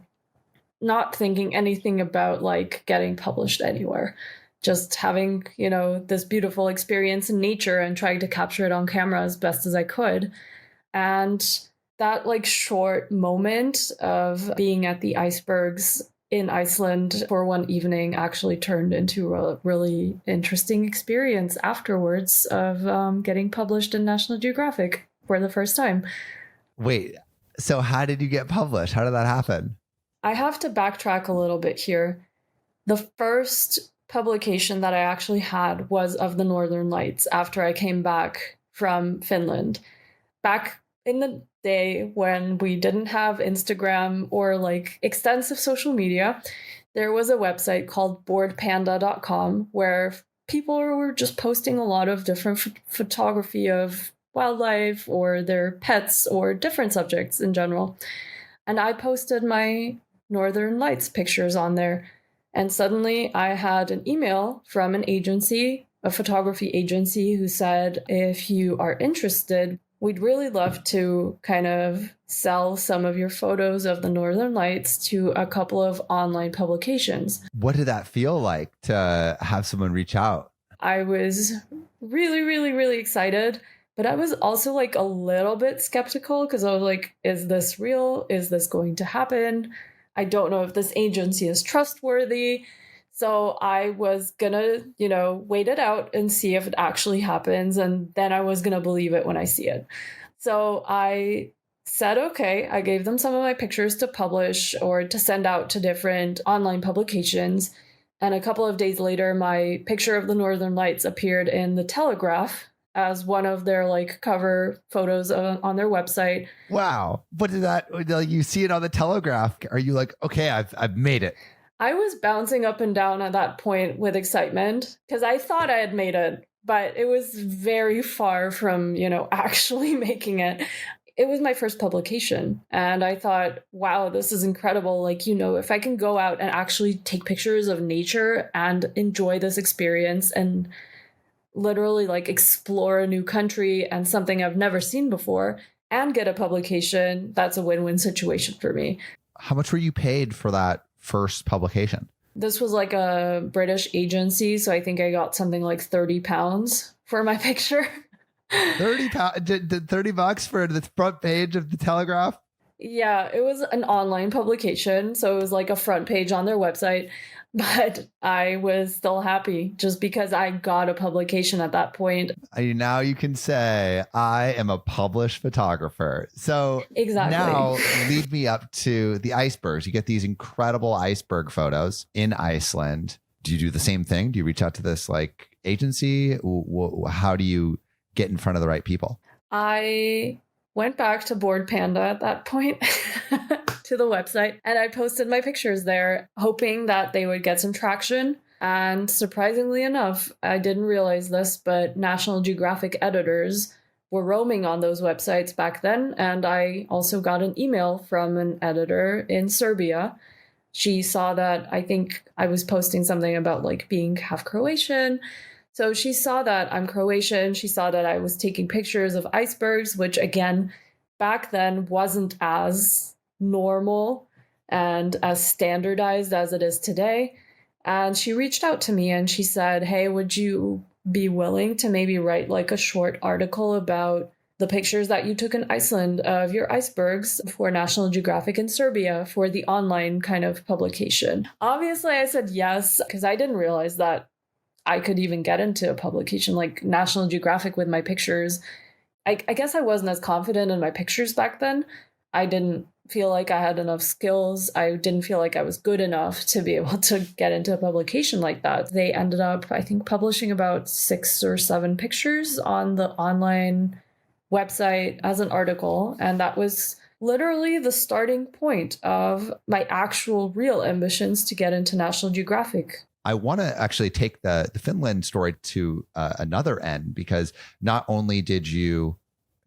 not thinking anything about like getting published anywhere. Just having, this beautiful experience in nature and trying to capture it on camera as best as I could. And that like short moment of being at the icebergs in Iceland for one evening actually turned into a really interesting experience afterwards of getting published in National Geographic for the first time.
Wait, so how did you get published? How did that happen?
I have to backtrack a little bit here. The first publication that I actually had was of the Northern Lights after I came back from Finland. Back in the day when we didn't have Instagram or like extensive social media, there was a website called boredpanda.com where people were just posting a lot of different photography of wildlife or their pets or different subjects in general. And I posted my Northern Lights pictures on there. And suddenly I had an email from an agency, a photography agency, who said, if you are interested, we'd really love to kind of sell some of your photos of the Northern Lights to a couple of online publications.
What did that feel like to have someone reach out?
I was really, really, really excited, but I was also like a little bit skeptical because I was like, is this real? Is this going to happen? I don't know if this agency is trustworthy. So I was gonna, wait it out and see if it actually happens. And then I was gonna believe it when I see it. So I said, okay, I gave them some of my pictures to publish or to send out to different online publications. And a couple of days later, my picture of the Northern Lights appeared in the Telegraph as one of their like cover photos on their website.
Wow. What did that, you see it on the Telegraph? Are you like, okay, I've made it?
I was bouncing up and down at that point with excitement because I thought I had made it, but it was very far from, actually making it. It was my first publication, and I thought, wow, this is incredible. Like, if I can go out and actually take pictures of nature and enjoy this experience and literally like explore a new country and something I've never seen before and get a publication, that's a win-win situation for me.
How much were you paid for that first publication?
This was like a British agency, so I think I got something like £30 for my picture.
£30? Did $30 for the front page of the Telegraph?
Yeah, it was an online publication, so it was like a front page on their website. But I was still happy just because I got a publication at that point.
Now you can say, I am a published photographer. So
exactly.
Now lead me up to the icebergs. You get these incredible iceberg photos in Iceland. Do you do the same thing? Do you reach out to this like agency? How do you get in front of the right people?
I went back to Bored Panda at that point. To the website, and I posted my pictures there, hoping that they would get some traction. And surprisingly enough, I didn't realize this, but National Geographic editors were roaming on those websites back then. And I also got an email from an editor in Serbia. She saw that I think I was posting something about like being half Croatian. So she saw that I'm Croatian. She saw that I was taking pictures of icebergs, which again, back then wasn't as normal and as standardized as it is today. And she reached out to me and she said, hey, would you be willing to maybe write like a short article about the pictures that you took in Iceland of your icebergs for National Geographic in Serbia for the online kind of publication? Obviously, I said yes, because I didn't realize that I could even get into a publication like National Geographic with my pictures. I guess I wasn't as confident in my pictures back then. I didn't feel like I had enough skills. I didn't feel like I was good enough to be able to get into a publication like that. They ended up, I think, publishing about 6 or 7 pictures on the online website as an article. And that was literally the starting point of my actual real ambitions to get into National Geographic.
I want to actually take the Finland story to another end, because not only did you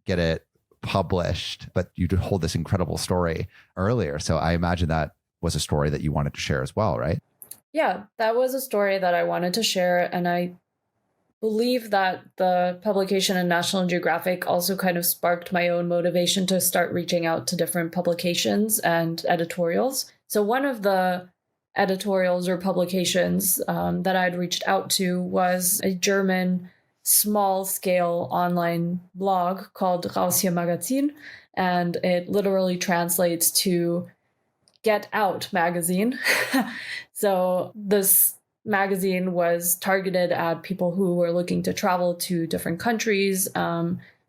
get it published, but you did hold this incredible story earlier. So I imagine that was a story that you wanted to share as well, right?
Yeah, that was a story that I wanted to share. And I believe that the publication in National Geographic also kind of sparked my own motivation to start reaching out to different publications and editorials. So one of the editorials or publications that I'd reached out to was a German small-scale online blog called Raus hier Magazin, and it literally translates to Get Out Magazine. So this magazine was targeted at people who were looking to travel to different countries.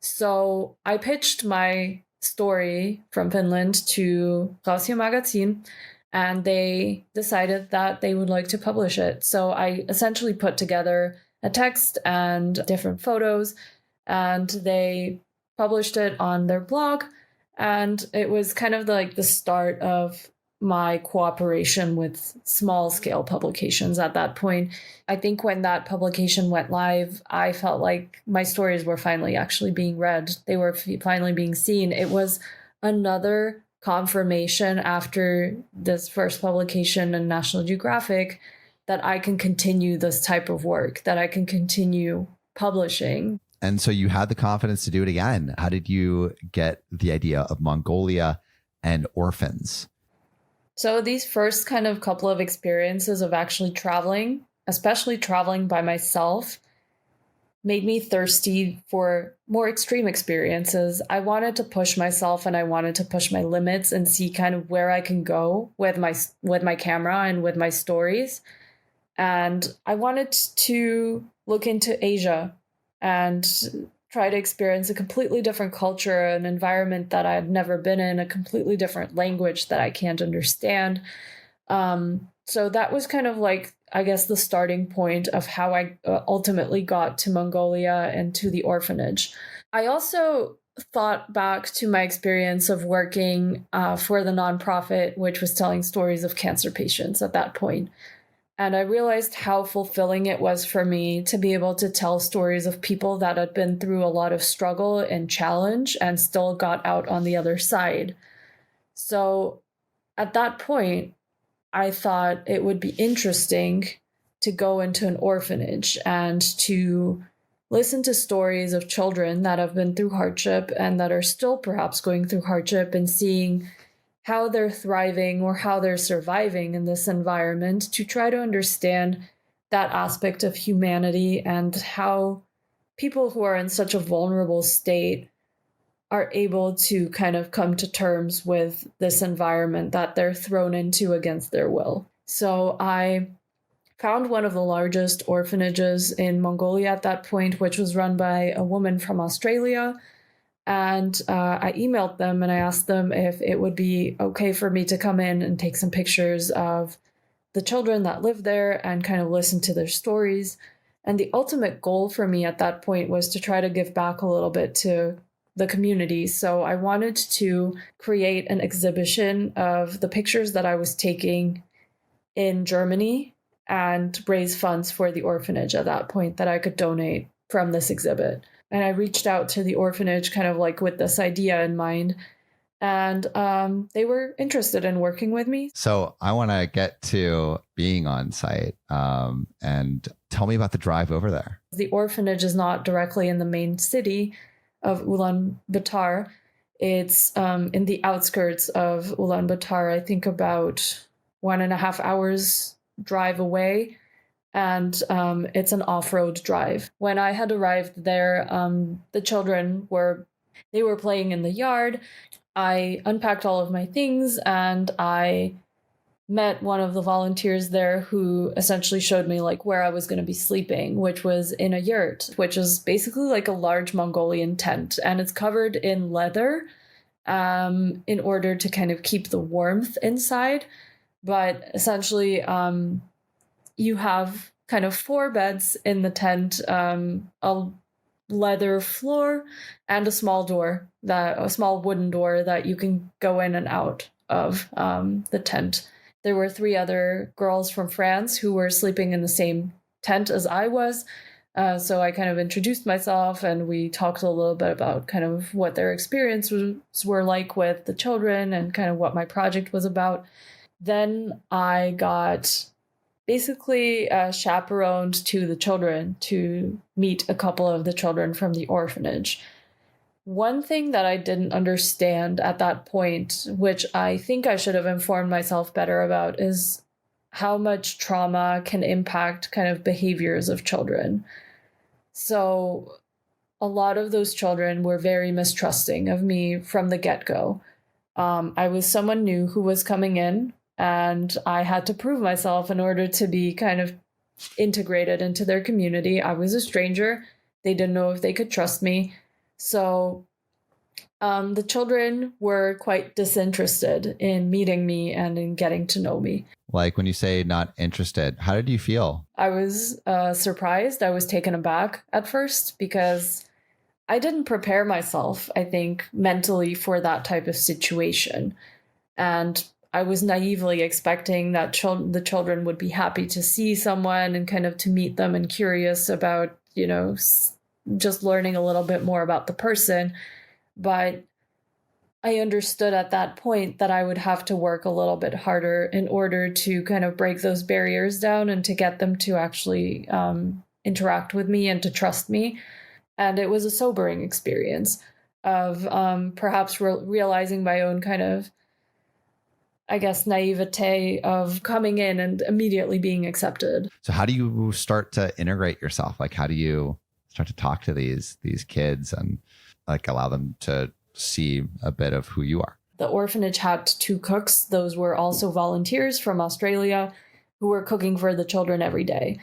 So I pitched my story from Finland to Raus hier Magazin, and they decided that they would like to publish it. So I essentially put together a text and different photos, and they published it on their blog. And it was kind of like the start of my cooperation with small scale publications at that point. I think when that publication went live, I felt like my stories were finally actually being read. They were finally being seen. It was another confirmation after this first publication in National Geographic that I can continue this type of work, that I can continue publishing.
And so you had the confidence to do it again. How did you get the idea of Mongolia and orphans?
So these first kind of couple of experiences of actually traveling, especially traveling by myself, made me thirsty for more extreme experiences. I wanted to push myself and I wanted to push my limits and see kind of where I can go with my camera and with my stories. And I wanted to look into Asia and try to experience a completely different culture, an environment that I had never been in, a completely different language that I can't understand. So that was kind of like, I guess, the starting point of how I ultimately got to Mongolia and to the orphanage. I also thought back to my experience of working for the nonprofit, which was telling stories of cancer patients at that point. And I realized how fulfilling it was for me to be able to tell stories of people that had been through a lot of struggle and challenge and still got out on the other side. So at that point, I thought it would be interesting to go into an orphanage and to listen to stories of children that have been through hardship and that are still perhaps going through hardship, and seeing how they're thriving or how they're surviving in this environment, to try to understand that aspect of humanity and how people who are in such a vulnerable state are able to kind of come to terms with this environment that they're thrown into against their will. So I found one of the largest orphanages in Mongolia at that point, which was run by a woman from Australia. And I emailed them and I asked them if it would be okay for me to come in and take some pictures of the children that live there and kind of listen to their stories. And the ultimate goal for me at that point was to try to give back a little bit to the community. So I wanted to create an exhibition of the pictures that I was taking in Germany and raise funds for the orphanage at that point that I could donate from this exhibit. And I reached out to the orphanage kind of like with this idea in mind. And they were interested in working with me.
So I want to get to being on site, and tell me about the drive over there.
The orphanage is not directly in the main city of Ulaanbaatar. It's in the outskirts of Ulaanbaatar, I think about 1.5 hours drive away, and it's an off-road drive. When I had arrived there, the children were playing in the yard. I unpacked all of my things, and I met one of the volunteers there who essentially showed me like where I was going to be sleeping, which was in a yurt, which is basically like a large Mongolian tent, and it's covered in leather in order to kind of keep the warmth inside. But essentially, you have kind of 4 beds in the tent, a leather floor, and a small wooden door that you can go in and out of the tent. There were 3 other girls from France who were sleeping in the same tent as I was. So I kind of introduced myself, and we talked a little bit about kind of what their experiences were like with the children and kind of what my project was about. Then I got basically chaperoned to the children to meet a couple of the children from the orphanage. One thing that I didn't understand at that point, which I think I should have informed myself better about, is how much trauma can impact kind of behaviors of children. So a lot of those children were very mistrusting of me from the get-go. I was someone new who was coming in, and I had to prove myself in order to be kind of integrated into their community. I was a stranger. They didn't know if they could trust me. So the children were quite disinterested in meeting me and in getting to know me.
Like when you say not interested, how did you feel?
I was surprised. I was taken aback at first because I didn't prepare myself, I think, mentally for that type of situation. And I was naively expecting that the children would be happy to see someone and kind of to meet them and curious about, just learning a little bit more about the person. But I understood at that point that I would have to work a little bit harder in order to kind of break those barriers down and to get them to actually interact with me and to trust me. And it was a sobering experience of perhaps realizing my own kind of, I guess, naivete of coming in and immediately being accepted.
So how do you start to integrate yourself? Like, how do you start to talk to these kids and like allow them to see a bit of who you are?
The orphanage had 2 cooks. Those were also volunteers from Australia who were cooking for the children every day.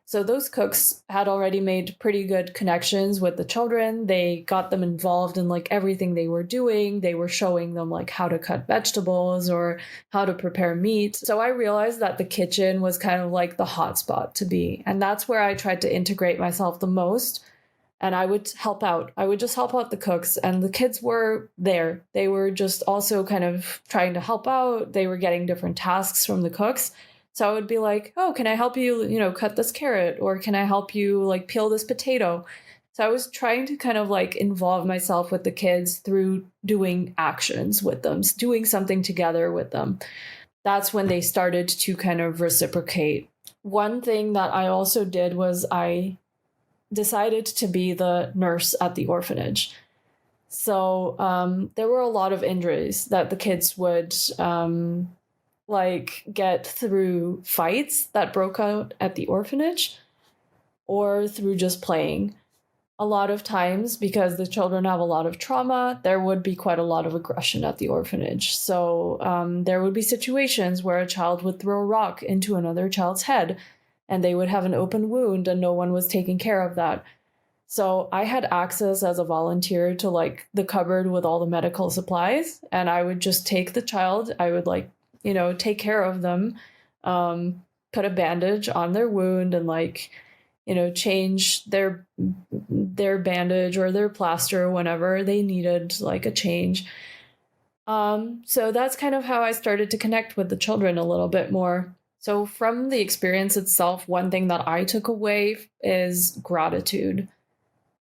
So those cooks had already made pretty good connections with the children. They got them involved in like everything they were doing. They were showing them like how to cut vegetables or how to prepare meat. So I realized that the kitchen was kind of like the hot spot to be. And that's where I tried to integrate myself the most. And I would help out. I would just help out the cooks, and the kids were there. They were just also kind of trying to help out. They were getting different tasks from the cooks. So I would be like, oh, can I help you, cut this carrot? Or can I help you like peel this potato? So I was trying to kind of like involve myself with the kids through doing actions with them, doing something together with them. That's when they started to kind of reciprocate. One thing that I also did was I decided to be the nurse at the orphanage. So there were a lot of injuries that the kids would get through fights that broke out at the orphanage or through just playing. A lot of times, because the children have a lot of trauma, there would be quite a lot of aggression at the orphanage. So there would be situations where a child would throw a rock into another child's head and they would have an open wound and no one was taking care of that. So I had access as a volunteer to like the cupboard with all the medical supplies, and I would just take the child. I would take care of them, put a bandage on their wound and change their bandage or their plaster whenever they needed like a change. So that's kind of how I started to connect with the children a little bit more. So from the experience itself, one thing that I took away is gratitude.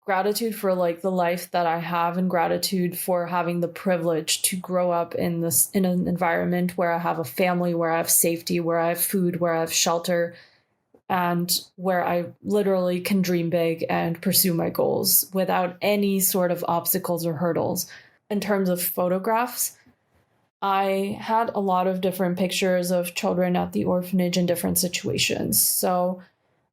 Gratitude for like the life that I have, and gratitude for having the privilege to grow up in an environment where I have a family, where I have safety, where I have food, where I have shelter, and where I literally can dream big and pursue my goals without any sort of obstacles or hurdles. In terms of photographs, I had a lot of different pictures of children at the orphanage in different situations. So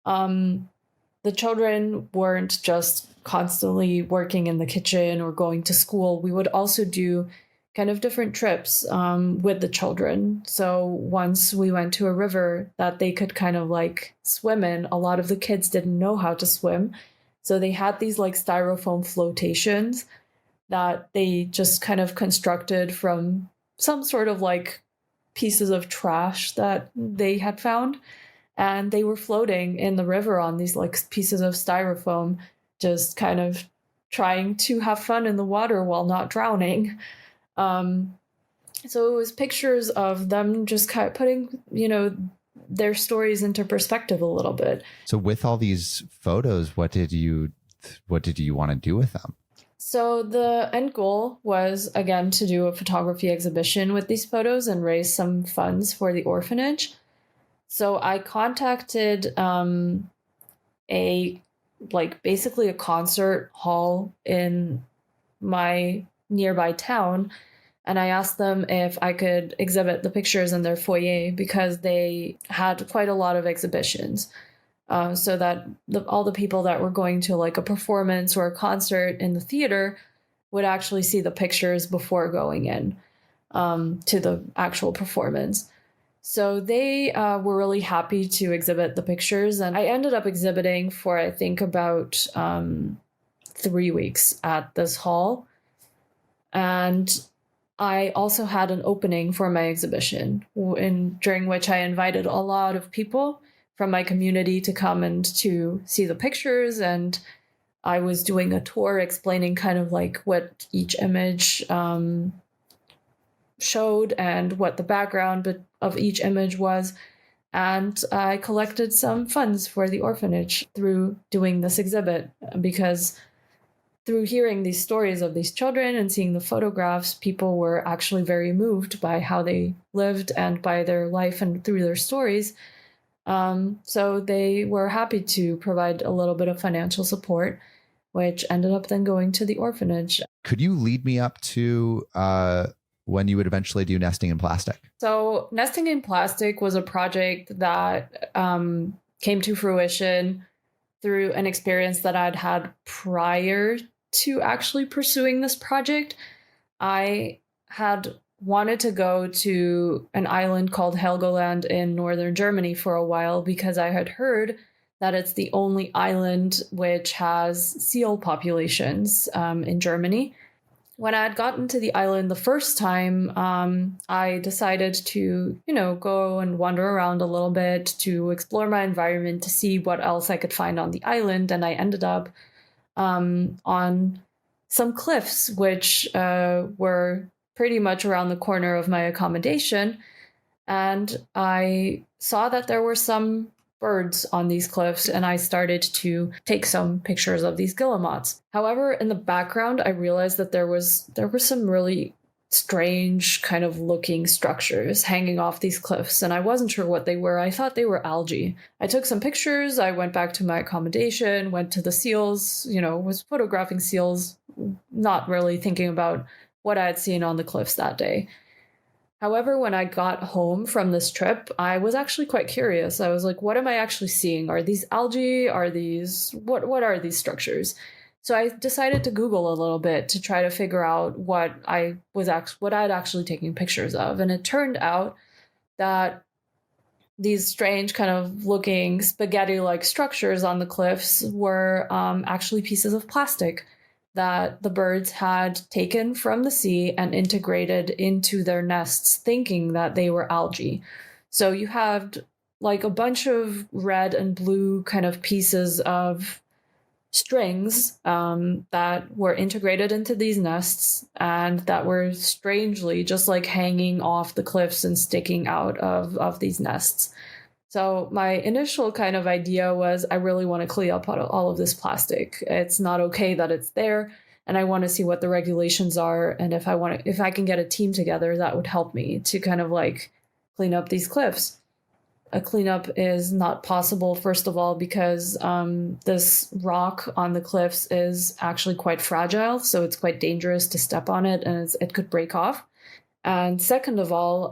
the children weren't just constantly working in the kitchen or going to school. We would also do kind of different trips with the children. So once we went to a river that they could kind of like swim in, a lot of the kids didn't know how to swim. So they had these like styrofoam flotations that they just kind of constructed from some sort of like pieces of trash that they had found. And they were floating in the river on these like pieces of styrofoam, just kind of trying to have fun in the water while not drowning. So it was pictures of them just kind of putting, their stories into perspective a little bit.
So with all these photos, what did you want to do with them?
So the end goal was, again, to do a photography exhibition with these photos and raise some funds for the orphanage. So I contacted basically a concert hall in my nearby town, and I asked them if I could exhibit the pictures in their foyer because they had quite a lot of exhibitions. So that all the people that were going to like a performance or a concert in the theater would actually see the pictures before going in to the actual performance. So they were really happy to exhibit the pictures, and I ended up exhibiting for I think about 3 weeks at this hall. And I also had an opening for my exhibition, during which I invited a lot of people from my community to come and to see the pictures. And I was doing a tour explaining kind of like what each image showed and what the background of each image was. And I collected some funds for the orphanage through doing this exhibit, because through hearing these stories of these children and seeing the photographs, people were actually very moved by how they lived and by their life and through their stories. So they were happy to provide a little bit of financial support, which ended up then going to the orphanage.
Could you lead me up to when you would eventually do Nesting in Plastic?
So Nesting in Plastic was a project that came to fruition through an experience that I'd had prior to actually pursuing this project. I had wanted to go to an island called Helgoland in northern Germany for a while because I had heard that it's the only island which has seal populations in Germany. When I had gotten to the island the first time, I decided to, go and wander around a little bit to explore my environment to see what else I could find on the island. And I ended up on some cliffs, which were pretty much around the corner of my accommodation. And I saw that there were some birds on these cliffs, and I started to take some pictures of these guillemots. However, in the background, I realized that there were some really strange kind of looking structures hanging off these cliffs, and I wasn't sure what they were. I thought they were algae. I took some pictures, I went back to my accommodation, went to the seals, was photographing seals, not really thinking about what I had seen on the cliffs that day. However, when I got home from this trip, I was actually quite curious. I was like, what am I actually seeing? Are these algae? What are these structures? So I decided to Google a little bit to try to figure out what I'd actually taken pictures of. And it turned out that these strange kind of looking spaghetti-like structures on the cliffs were actually pieces of plastic that the birds had taken from the sea and integrated into their nests, thinking that they were algae. So you had like a bunch of red and blue kind of pieces of strings that were integrated into these nests and that were strangely just like hanging off the cliffs and sticking out of these nests. So my initial kind of idea was I really want to clean up all of this plastic. It's not okay that it's there, and I want to see what the regulations are, and if I can get a team together, that would help me to kind of like clean up these cliffs. A cleanup is not possible, first of all, because this rock on the cliffs is actually quite fragile, so it's quite dangerous to step on it, and it could break off. And second of all,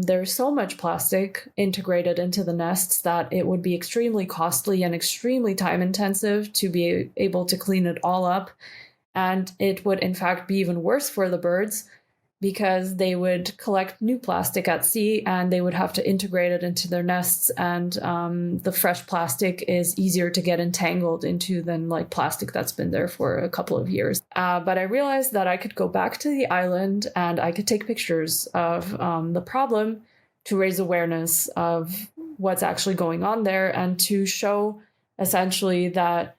there's so much plastic integrated into the nests that it would be extremely costly and extremely time intensive to be able to clean it all up. And it would, in fact, be even worse for the birds because they would collect new plastic at sea and they would have to integrate it into their nests. And the fresh plastic is easier to get entangled into than like plastic that's been there for a couple of years. But I realized that I could go back to the island and I could take pictures of the problem to raise awareness of what's actually going on there and to show essentially that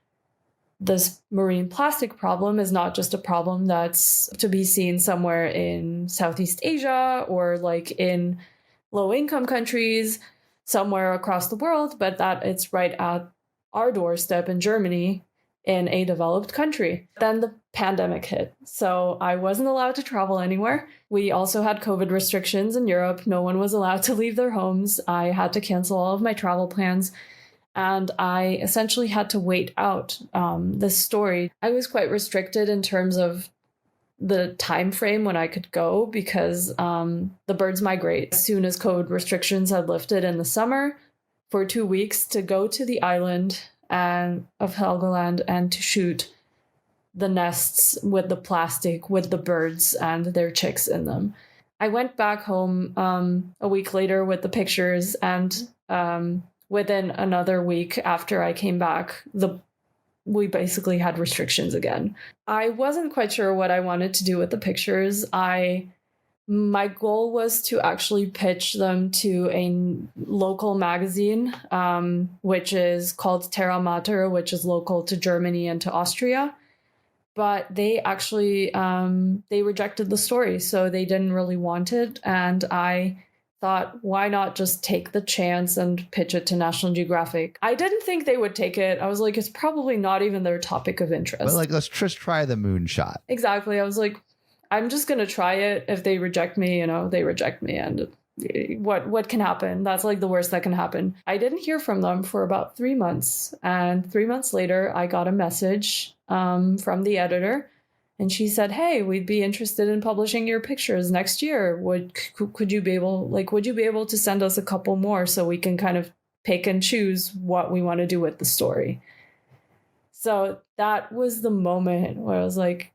this marine plastic problem is not just a problem that's to be seen somewhere in Southeast Asia or like in low-income countries somewhere across the world, but that it's right at our doorstep in Germany in a developed country. Then the pandemic hit, so I wasn't allowed to travel anywhere. We also had COVID restrictions in Europe. No one was allowed to leave their homes. I had to cancel all of my travel plans. And I essentially had to wait out this story. I was quite restricted in terms of the time frame when I could go because the birds migrate as soon as COVID restrictions had lifted in the summer for 2 weeks to go to the island of Helgoland and to shoot the nests with the plastic, with the birds and their chicks in them. I went back home a week later with the pictures and within another week after I came back, we basically had restrictions again. I wasn't quite sure what I wanted to do with the pictures. My goal was to actually pitch them to a local magazine, which is called Terra Mater, which is local to Germany and to Austria. But they actually, they rejected the story, so they didn't really want it. And I thought, why not just take the chance and pitch it to National Geographic? I didn't think they would take it. I was like, it's probably not even their topic of interest.
But like, let's just try the moonshot.
Exactly. I was like, I'm just going to try it. If they reject me, they reject me. And what can happen? That's like the worst that can happen. I didn't hear from them for about 3 months. And 3 months later, I got a message from the editor. And she said, hey, we'd be interested in publishing your pictures next year. Would you be able to send us a couple more so we can kind of pick and choose what we want to do with the story? So that was the moment where I was like,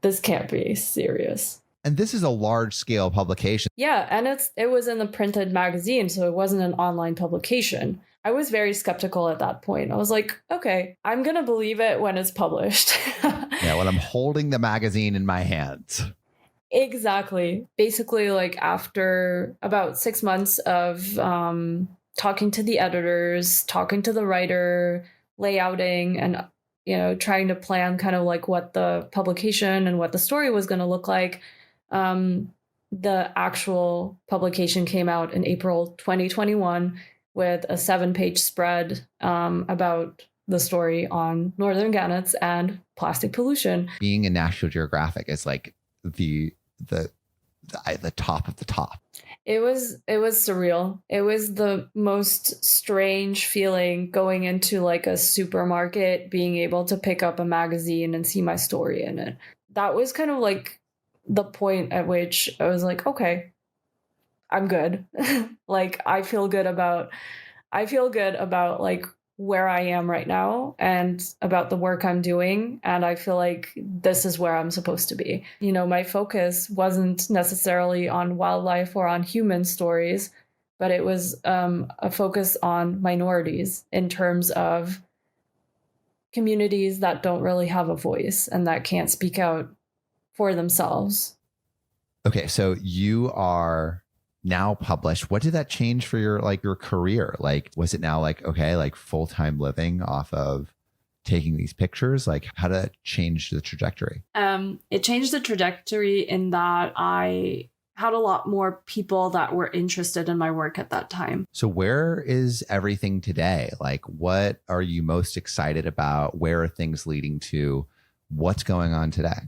this can't be serious.
And this is a large scale publication.
Yeah, and it was in the printed magazine, so it wasn't an online publication. I was very skeptical at that point. I was like, okay, I'm going to believe it when it's published.
Yeah, when I'm holding the magazine in my hands.
Exactly. Basically, like after about 6 months of talking to the editors, talking to the writer, layouting, and trying to plan kind of like what the publication and what the story was going to look like, the actual publication came out in April 2021 with a 7-page spread about the story on northern gannets and plastic pollution.
Being in National Geographic is like the top of the top.
It was surreal. It was the most strange feeling going into like a supermarket, being able to pick up a magazine and see my story in it. That was kind of like the point at which I was like, okay, I'm good. Like I feel good about like where I am right now and about the work I'm doing. And I feel like this is where I'm supposed to be. My focus wasn't necessarily on wildlife or on human stories, but it was a focus on minorities in terms of communities that don't really have a voice and that can't speak out for themselves.
Okay, so you are now published. What did that change for your career? Like, was it now like, okay, like full-time living off of taking these pictures? Like, how did it change the trajectory?
It changed the trajectory in that I had a lot more people that were interested in my work at that time.
So where is everything today? Like, what are you most excited about? Where are things leading to? What's going on today?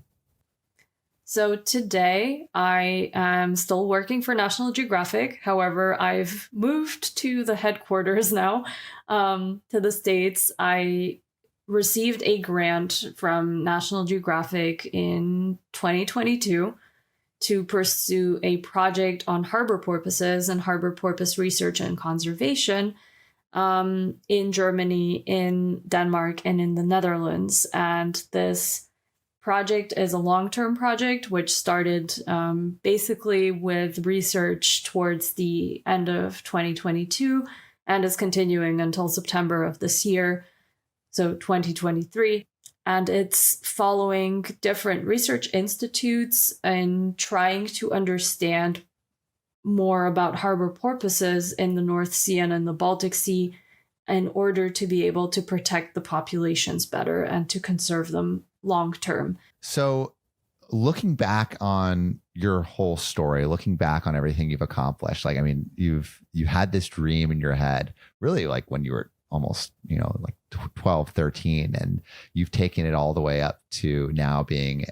So today I am still working for National Geographic. However, I've moved to the headquarters now, to the States. I received a grant from National Geographic in 2022 to pursue a project on harbor porpoises and harbor porpoise research and conservation in Germany, in Denmark, and in the Netherlands. And this project is a long-term project, which started basically with research towards the end of 2022 and is continuing until September of this year, so 2023. And it's following different research institutes and trying to understand more about harbor porpoises in the North Sea and in the Baltic Sea in order to be able to protect the populations better and to conserve them long term.
So looking back on your whole story, looking back on everything you've accomplished, like, I mean, you had this dream in your head, really like when you were almost, like 12, 13, and you've taken it all the way up to now being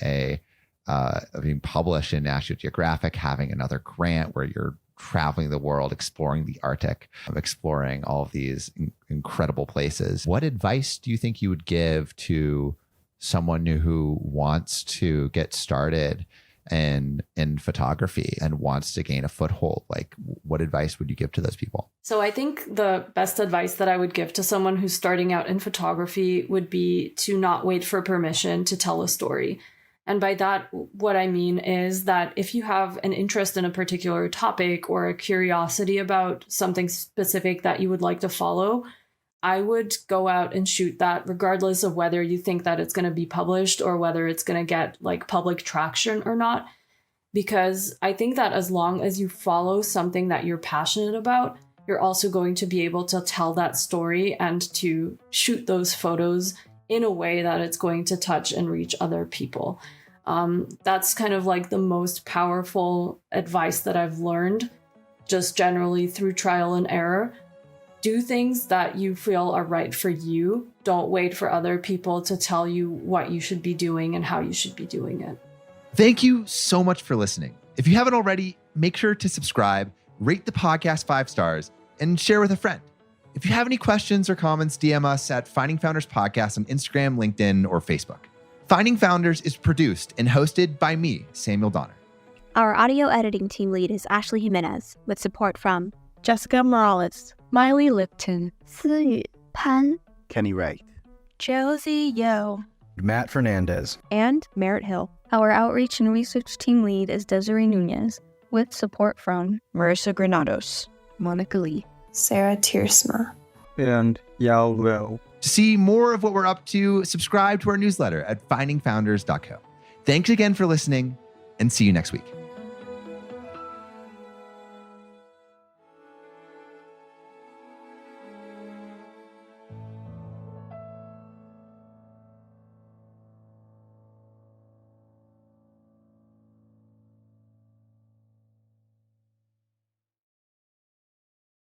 being published in National Geographic, having another grant where you're traveling the world, exploring the Arctic, exploring all of these incredible places. What advice do you think you would give to someone who wants to get started in photography and wants to gain a foothold? Like, what advice would you give to those people?
So I think the best advice that I would give to someone who's starting out in photography would be to not wait for permission to tell a story. And by that, what I mean is that if you have an interest in a particular topic or a curiosity about something specific that you would like to follow, I would go out and shoot that regardless of whether you think that it's going to be published or whether it's going to get like public traction or not. Because I think that as long as you follow something that you're passionate about, you're also going to be able to tell that story and to shoot those photos in a way that it's going to touch and reach other people. That's kind of like the most powerful advice that I've learned, just generally through trial and error. Do things that you feel are right for you. Don't wait for other people to tell you what you should be doing and how you should be doing it.
Thank you so much for listening. If you haven't already, make sure to subscribe, rate the podcast 5 stars, and share with a friend. If you have any questions or comments, DM us at Finding Founders Podcast on Instagram, LinkedIn, or Facebook. Finding Founders is produced and hosted by me, Samuel Donner.
Our audio editing team lead is Ashley Jimenez, with support from Jessica Morales, Miley Lipton, Siyu Pan,
Kenny Wright,
Josie Yo,
Matt Fernandez,
and Merritt Hill. Our outreach and research team lead is Desiree Nunez, with support from Marissa Granados, Monica Lee,
Sarah Tiersma,
and Yao Liu.
To see more of what we're up to, subscribe to our newsletter at findingfounders.co. Thanks again for listening, and see you next week.